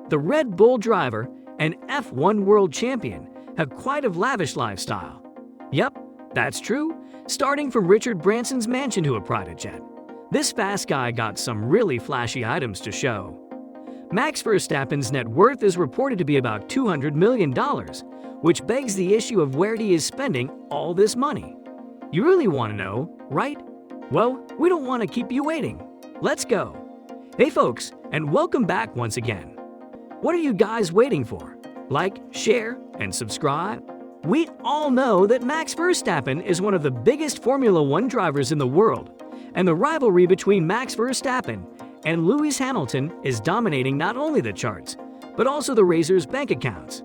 The Red Bull driver and F1 world champion have quite a lavish lifestyle. Yep, that's true, starting from Richard Branson's mansion to a private jet. This fast guy got some really flashy items to show. Max Verstappen's net worth is reported to be about $200 million, which begs the issue of where he is spending all this money. You really want to know, right? Well, we don't want to keep you waiting. Let's go. Hey folks, and welcome back once again. What are you guys waiting for? Like, share, and subscribe? We all know that Max Verstappen is one of the biggest Formula One drivers in the world, and the rivalry between Max Verstappen and Lewis Hamilton is dominating not only the charts, but also the racers' bank accounts.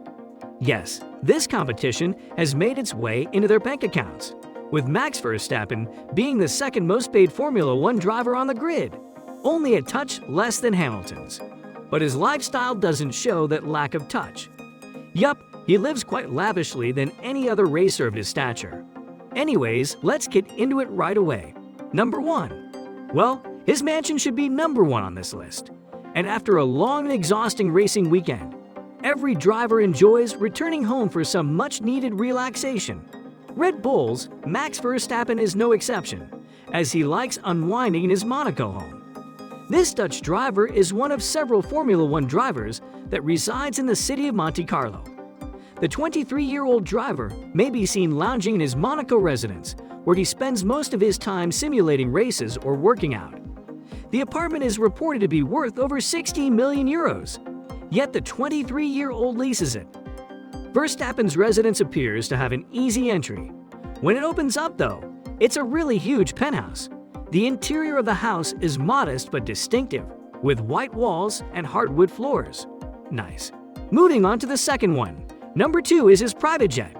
Yes, this competition has made its way into their bank accounts, with Max Verstappen being the second most paid Formula One driver on the grid, only a touch less than Hamilton's. But his lifestyle doesn't show that lack of touch. Yup, he lives quite lavishly than any other racer of his stature. Anyways, let's get into it right away. Number 1. Well, his mansion should be number 1 on this list. And after a long and exhausting racing weekend, every driver enjoys returning home for some much-needed relaxation. Red Bull's Max Verstappen is no exception, as he likes unwinding in his Monaco home. This Dutch driver is one of several Formula One drivers that resides in the city of Monte Carlo. The 23-year-old driver may be seen lounging in his Monaco residence, where he spends most of his time simulating races or working out. The apartment is reported to be worth over 16 million euros, yet the 23-year-old leases it. Verstappen's residence appears to have an easy entry. When it opens up, though, it's a really huge penthouse. The interior of the house is modest but distinctive, with white walls and hardwood floors. Nice. Moving on to the second one. Number 2 is his private jet.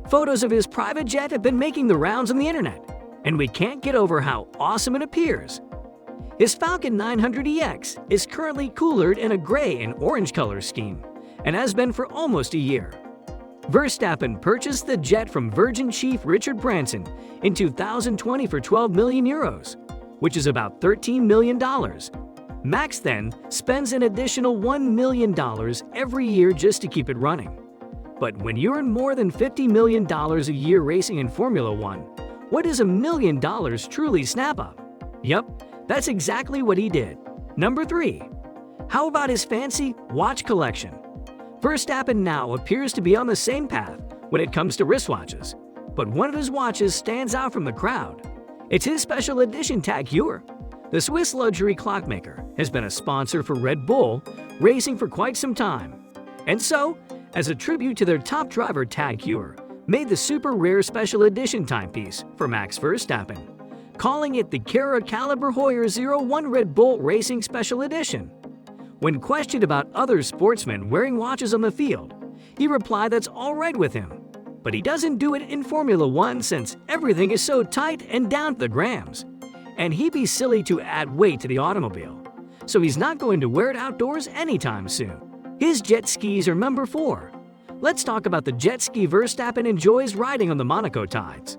Photos of his private jet have been making the rounds on the internet, and we can't get over how awesome it appears. His Falcon 900EX is currently colored in a gray and orange color scheme, and has been for almost a year. Verstappen purchased the jet from Virgin chief Richard Branson in 2020 for 12 million euros, which is about $13 million. Max then spends an additional $1 million every year just to keep it running. But when you earn more than $50 million a year racing in Formula One, what does $1 million truly snap up? Yup, that's exactly what he did. Number 3. How about his fancy watch collection? Verstappen now appears to be on the same path when it comes to wristwatches, but one of his watches stands out from the crowd. It's his special edition Tag Heuer. The Swiss luxury clockmaker has been a sponsor for Red Bull Racing for quite some time, and so, as a tribute to their top driver Tag Heuer, made the super rare special edition timepiece for Max Verstappen, calling it the Cara Caliber Heuer 01 Red Bull Racing Special Edition. When questioned about other sportsmen wearing watches on the field, he replied that's all right with him. But he doesn't do it in Formula One since everything is so tight and down to the grams. And he'd be silly to add weight to the automobile, so he's not going to wear it outdoors anytime soon. His jet skis are number 4. Let's talk about the jet ski Verstappen enjoys riding on the Monaco tides.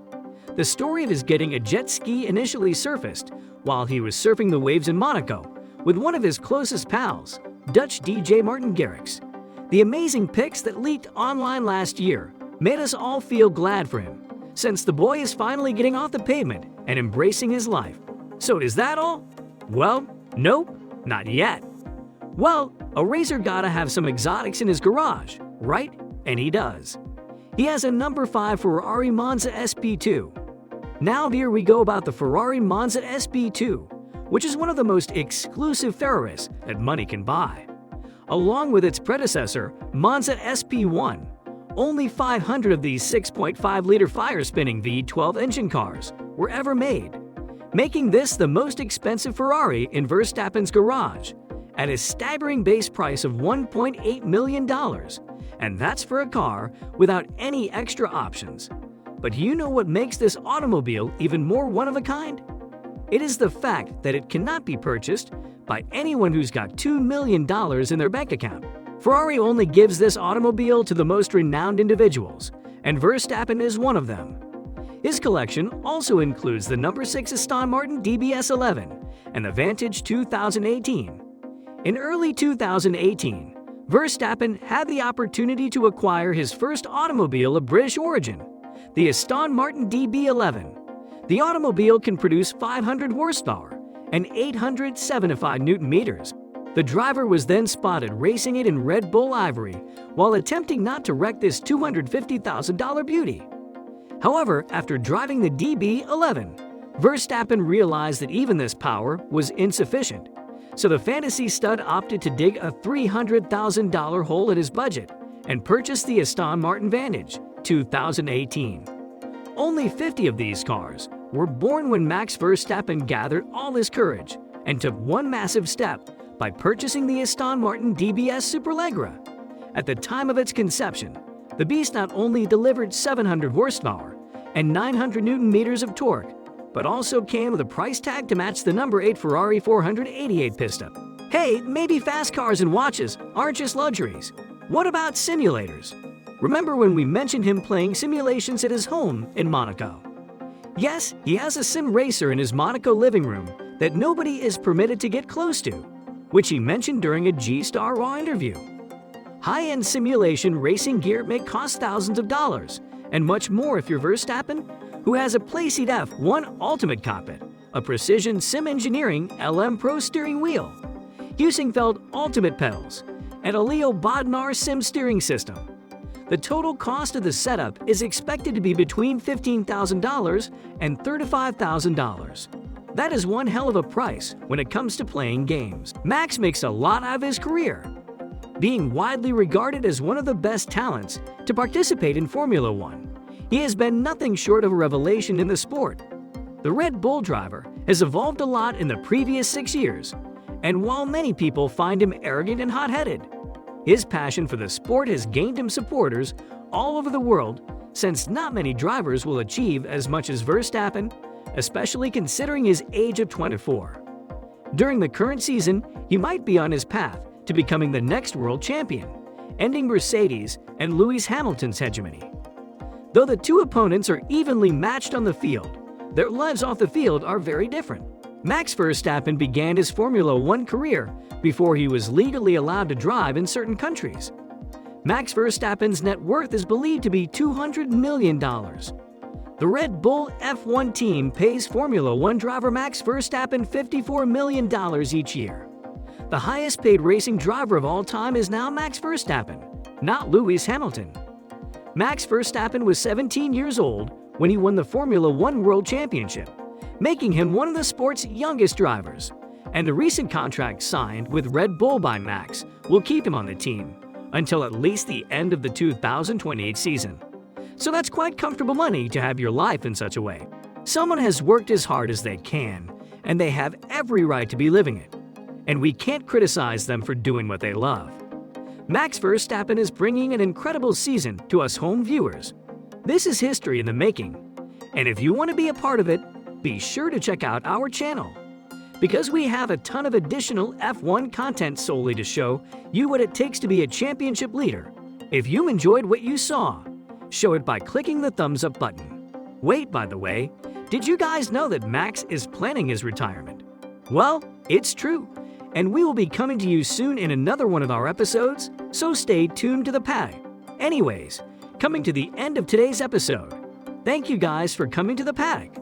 The story of his getting a jet ski initially surfaced while he was surfing the waves in Monaco with one of his closest pals, Dutch DJ Martin Garrix. The amazing pics that leaked online last year made us all feel glad for him, since the boy is finally getting off the pavement and embracing his life. So is that all? Well, nope, not yet. Well, a racer gotta have some exotics in his garage, right? And he does. He has a number 5 Ferrari Monza SP2. Now here we go about the Ferrari Monza SP2, which is one of the most exclusive Ferraris that money can buy. Along with its predecessor, Monza SP1, only 500 of these 6.5-liter fire-spinning V12 engine cars were ever made, making this the most expensive Ferrari in Verstappen's garage, at a staggering base price of $1.8 million, and that's for a car without any extra options. But do you know what makes this automobile even more one-of-a-kind? It is the fact that it cannot be purchased by anyone who's got $2 million in their bank account. Ferrari only gives this automobile to the most renowned individuals, and Verstappen is one of them. His collection also includes the number 6 Aston Martin DBS 11 and the Vantage 2018. In early 2018, Verstappen had the opportunity to acquire his first automobile of British origin, the Aston Martin DB11. The automobile can produce 500 horsepower and 875 Newton-meters. The driver was then spotted racing it in Red Bull Ivory while attempting not to wreck this $250,000 beauty. However, after driving the DB11, Verstappen realized that even this power was insufficient, so the fantasy stud opted to dig a $300,000 hole in his budget and purchased the Aston Martin Vantage 2018. Only 50 of these cars were born when Max Verstappen gathered all his courage and took one massive step by purchasing the Aston Martin DBS Superleggera. At the time of its conception, the beast not only delivered 700 horsepower and 900 Newton-meters of torque, but also came with a price tag to match the number 8 Ferrari 488 piston. Hey, maybe fast cars and watches aren't just luxuries. What about simulators? Remember when we mentioned him playing simulations at his home in Monaco? Yes, he has a sim racer in his Monaco living room that nobody is permitted to get close to, which he mentioned during a G-Star Raw interview. High-end simulation racing gear may cost thousands of dollars, and much more if you're Verstappen, who has a Playseat F1 Ultimate Cockpit, a precision sim engineering LM Pro steering wheel, Husingfeld Ultimate pedals, and a Leo Bodnar sim steering system. The total cost of the setup is expected to be between $15,000 and $35,000. That is one hell of a price when it comes to playing games. Max makes a lot out of his career, being widely regarded as one of the best talents to participate in Formula One. He has been nothing short of a revelation in the sport. The Red Bull driver has evolved a lot in the previous 6 years, and while many people find him arrogant and hot-headed, his passion for the sport has gained him supporters all over the world, since not many drivers will achieve as much as Verstappen, especially considering his age of 24. During the current season, he might be on his path to becoming the next world champion, ending Mercedes and Lewis Hamilton's hegemony. Though the two opponents are evenly matched on the field, their lives off the field are very different. Max Verstappen began his Formula One career before he was legally allowed to drive in certain countries. Max Verstappen's net worth is believed to be $200 million. The Red Bull F1 team pays Formula One driver Max Verstappen $54 million each year. The highest paid racing driver of all time is now Max Verstappen, not Lewis Hamilton. Max Verstappen was 17 years old when he won the Formula One World Championship, making him one of the sport's youngest drivers. And the recent contract signed with Red Bull by Max will keep him on the team until at least the end of the 2028 season. So that's quite comfortable money to have your life in such a way. Someone has worked as hard as they can, and they have every right to be living it. And we can't criticize them for doing what they love. Max Verstappen is bringing an incredible season to us home viewers. This is history in the making. And if you want to be a part of it, be sure to check out our channel, because we have a ton of additional F1 content solely to show you what it takes to be a championship leader. If you enjoyed what you saw, show it by clicking the thumbs up button. Wait, by the way, did you guys know that Max is planning his retirement? Well, it's true, and we will be coming to you soon in another one of our episodes, so stay tuned to the Paddock. Anyways, coming to the end of today's episode, thank you guys for coming to the Paddock.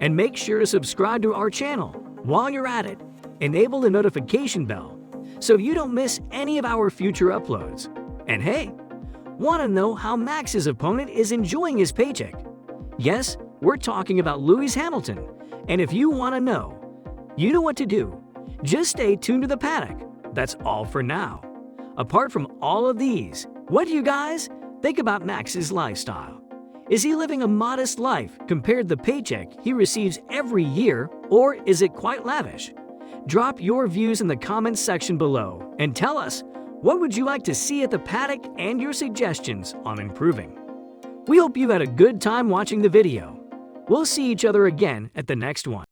And make sure to subscribe to our channel. While you're at it, enable the notification bell so you don't miss any of our future uploads. And hey, want to know how Max's opponent is enjoying his paycheck? Yes, we're talking about Lewis Hamilton. And if you want to know, you know what to do. Just stay tuned to the Paddock. That's all for now. Apart from all of these, what do you guys think about Max's lifestyle? Is he living a modest life compared to the paycheck he receives every year, or is it quite lavish? Drop your views in the comments section below and tell us, what would you like to see at the Paddock and your suggestions on improving. We hope you had a good time watching the video. We'll see each other again at the next one.